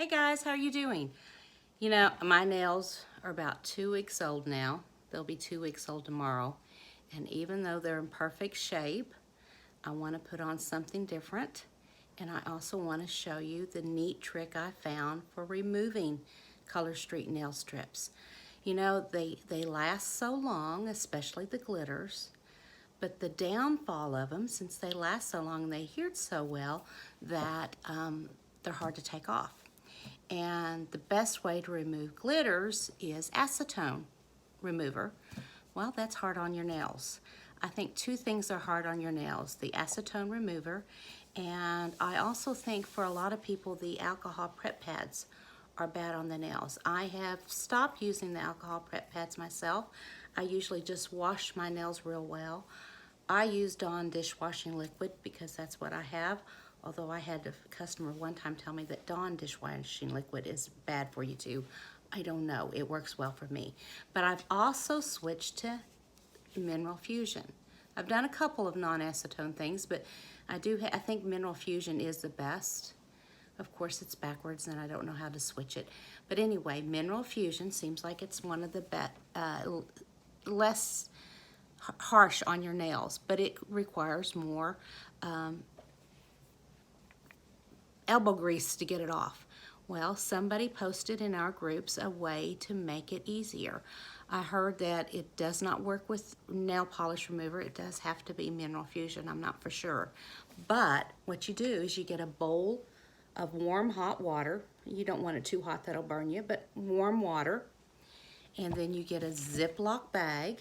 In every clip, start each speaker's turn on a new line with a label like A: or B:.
A: Hey guys, how are you doing? You know, my nails are about 2 weeks old now. They'll be 2 weeks old tomorrow. And even though they're in perfect shape, I want to put on something different. And I also want to show you the neat trick I found for removing Color Street nail strips. You know, they last so long, especially the glitters. But the downfall of them, since they last so long and they adhered so well, that they're hard to take off. And the best way to remove glitters is acetone remover. Well, that's hard on your nails. I think two things are hard on your nails, the acetone remover, and I also think for a lot of people the alcohol prep pads are bad on the nails. I have stopped using the alcohol prep pads myself. I usually just wash my nails real well. I use Dawn dishwashing liquid because that's what I have. Although I had a customer one time tell me that Dawn dishwashing liquid is bad for you too. I don't know, it works well for me. But I've also switched to Mineral Fusion. I've done a couple of non-acetone things, but I think Mineral Fusion is the best. Of course, it's backwards and I don't know how to switch it. But anyway, Mineral Fusion seems like it's one of the less harsh on your nails, but it requires more elbow grease to get it off. Well, somebody posted in our groups a way to make it easier. I heard that it does not work with nail polish remover. It does have to be Mineral Fusion. I'm not for sure. But what you do is you get a bowl of warm hot water. You don't want it too hot, that'll burn you, but warm water. And then you get a Ziploc bag.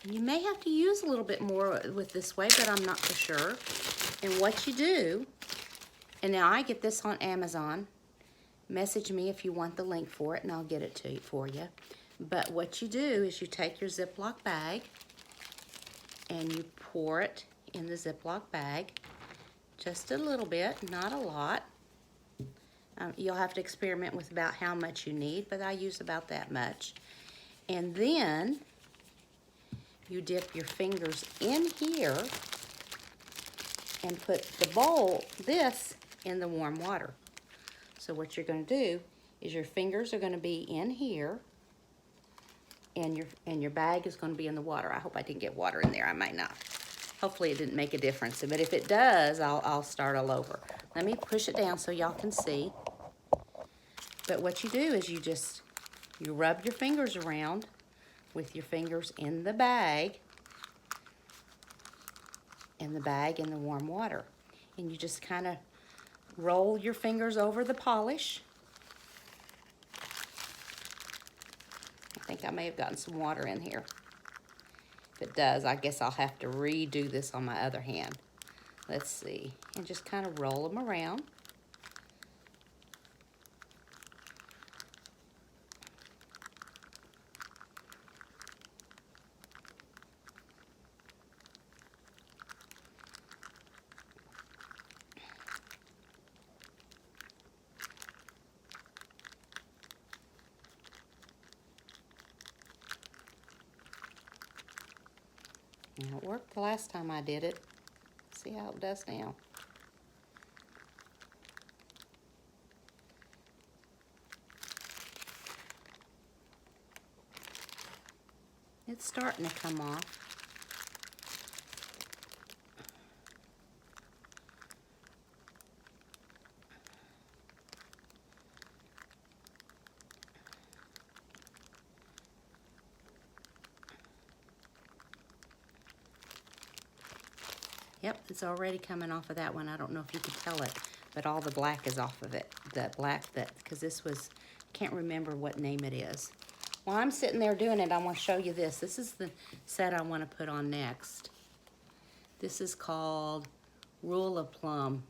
A: And you may have to use a little bit more with this way, but I'm not for sure. And what you do, and now I get this on Amazon. Message me if you want the link for it and I'll get it to you for you. But what you do is you take your Ziploc bag and you pour it in the Ziploc bag. Just a little bit, not a lot. You'll have to experiment with about how much you need, but I use about that much. And then you dip your fingers in here and put the bowl, this, in the warm water. So what you're going to do is your fingers are going to be in here and your bag is going to be in the water. I hope I didn't get water in there. I might not. Hopefully it didn't make a difference. But if it does, I'll start all over. Let me push it down so y'all can see. But what you do is you rub your fingers around with your fingers in the bag in the warm water. And you just kind of roll your fingers over the polish. I think I may have gotten some water in here. If it does, I guess I'll have to redo this on my other hand. Let's see. And just kind of roll them around. And it worked the last time I did it. See how it does now. It's starting to come off. Yep, it's already coming off of that one. I don't know if you can tell it, but all the black is off of it. Because this was, can't remember what name it is. While I'm sitting there doing it, I want to show you this. This is the set I want to put on next. This is called Rule of Plum.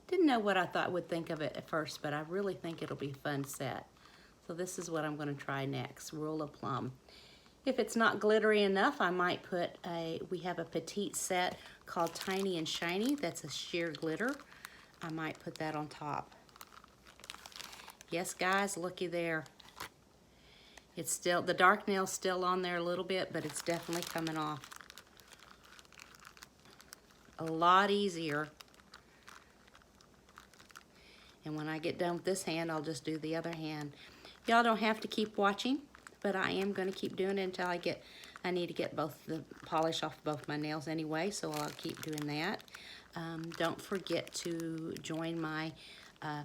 A: Didn't know what I would think of it at first, but I really think it'll be a fun set. So this is what I'm going to try next, Rule of Plum. If it's not glittery enough, I might put we have a petite set called Tiny and Shiny. That's a sheer glitter. I might put that on top. Yes, guys, looky there. It's still, the dark nail's still on there a little bit, but it's definitely coming off. A lot easier. And when I get done with this hand, I'll just do the other hand. Y'all don't have to keep watching, but I am going to keep doing it until I need to get both the polish off both my nails anyway, so I'll keep doing that. Don't forget to join my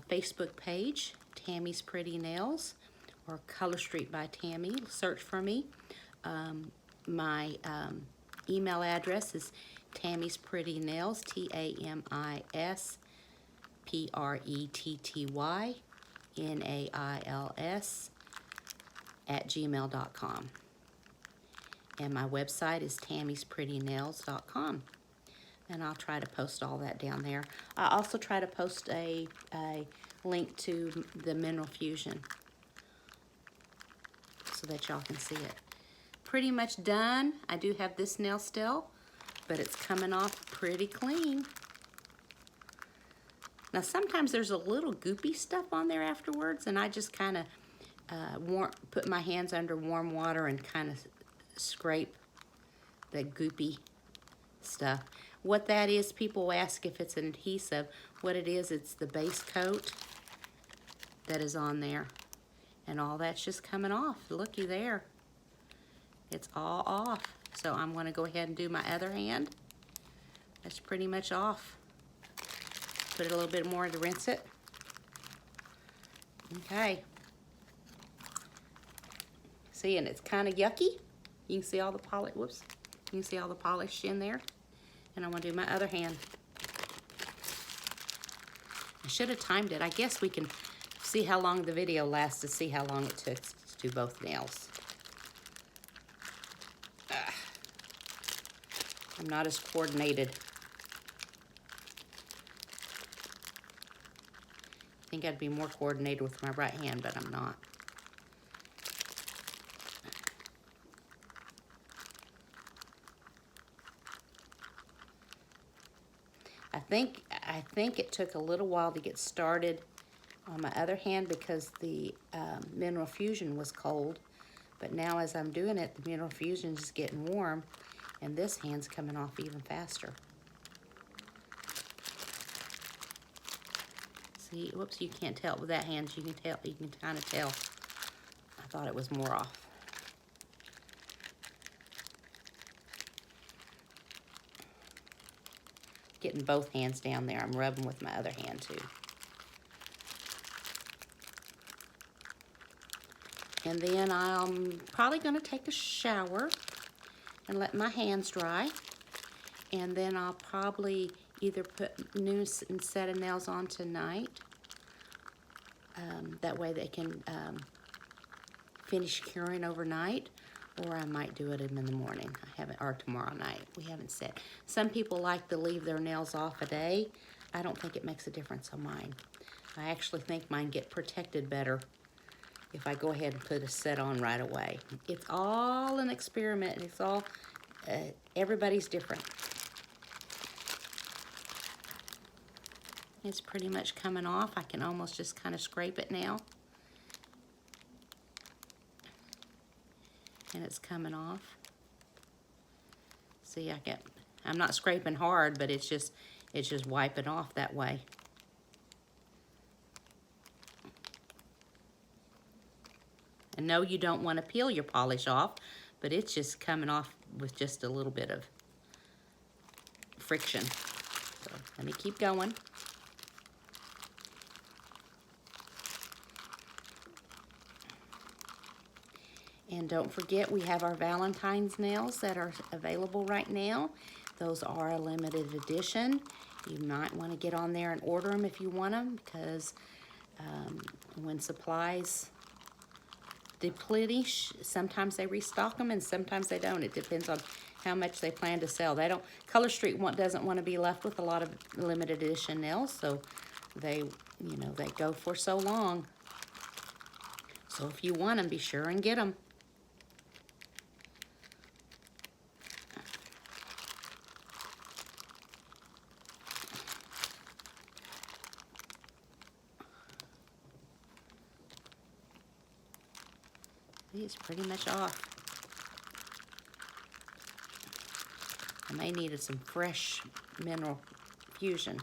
A: Facebook page, Tammy's Pretty Nails, or Color Street by Tammy. Search for me. My email address is Tammy's Pretty Nails, TAMISPRETTYNAILS @gmail.com. And my website is tammysprettynails.com. And I'll try to post all that down there. I also try to post a link to the Mineral Fusion so that y'all can see it. Pretty much done. I do have this nail still, but it's coming off pretty clean. Now sometimes there's a little goopy stuff on there afterwards, and I just kind of put my hands under warm water and kind of scrape the goopy stuff. What that is, people ask if it's an adhesive. What it is, it's the base coat that is on there. And all that's just coming off. Looky there. It's all off. So I'm going to go ahead and do my other hand. That's pretty much off. Put it a little bit more to rinse it. Okay. See, and it's kind of yucky. You can see all the polish, whoops. You can see all the polish in there. And I'm going to do my other hand. I should have timed it. I guess we can see how long the video lasts to see how long it took to do both nails. I'm not as coordinated. I think I'd be more coordinated with my right hand, but I'm not. I think it took a little while to get started on my other hand because the Mineral Fusion was cold. But now as I'm doing it, the Mineral Fusion is getting warm, and this hand's coming off even faster. See, whoops, you can't tell with that hand. You can kind of tell. I thought it was more off. Getting both hands down there. I'm rubbing with my other hand too. And then I'm probably going to take a shower and let my hands dry. And then I'll probably either put new set of nails on tonight. That way they can finish curing overnight. Or I might do it in the morning. Or tomorrow night. We haven't set. Some people like to leave their nails off a day. I don't think it makes a difference on mine. I actually think mine get protected better if I go ahead and put a set on right away. It's all an experiment. It's all, everybody's different. It's pretty much coming off. I can almost just kind of scrape it now. And it's coming off. See, I'm not scraping hard, but it's just wiping off that way. And no, you don't want to peel your polish off, but it's just coming off with just a little bit of friction. So let me keep going. And don't forget, we have our Valentine's nails that are available right now. Those are a limited edition. You might want to get on there and order them if you want them, because when supplies deplete, sometimes they restock them and sometimes they don't. It depends on how much they plan to sell. They don't. Color Street doesn't want to be left with a lot of limited edition nails, so they go for so long. So if you want them, be sure and get them. It's pretty much off. I may need some fresh Mineral Fusion.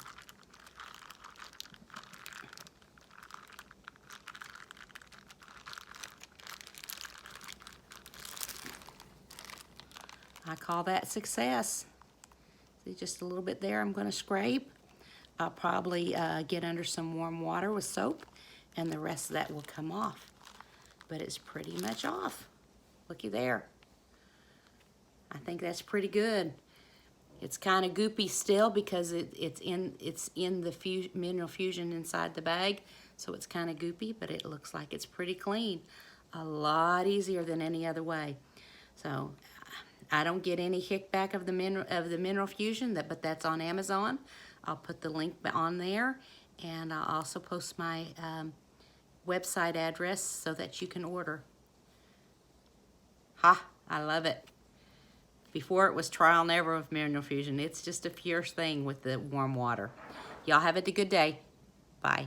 A: I call that success. See, just a little bit there I'm going to scrape. I'll probably get under some warm water with soap, and the rest of that will come off. But it's pretty much off. Looky there. I think that's pretty good. It's kind of goopy still because it's in the mineral fusion inside the bag, so it's kind of goopy, but it looks like it's pretty clean. A lot easier than any other way. So I don't get any kickback of the mineral fusion, but that's on Amazon. I'll put the link on there, and I'll also post my website address so that you can order. Ha! I love it. Before it was trial and error with mineral fusion. It's just a fierce thing with the warm water. Y'all have a good day. Bye.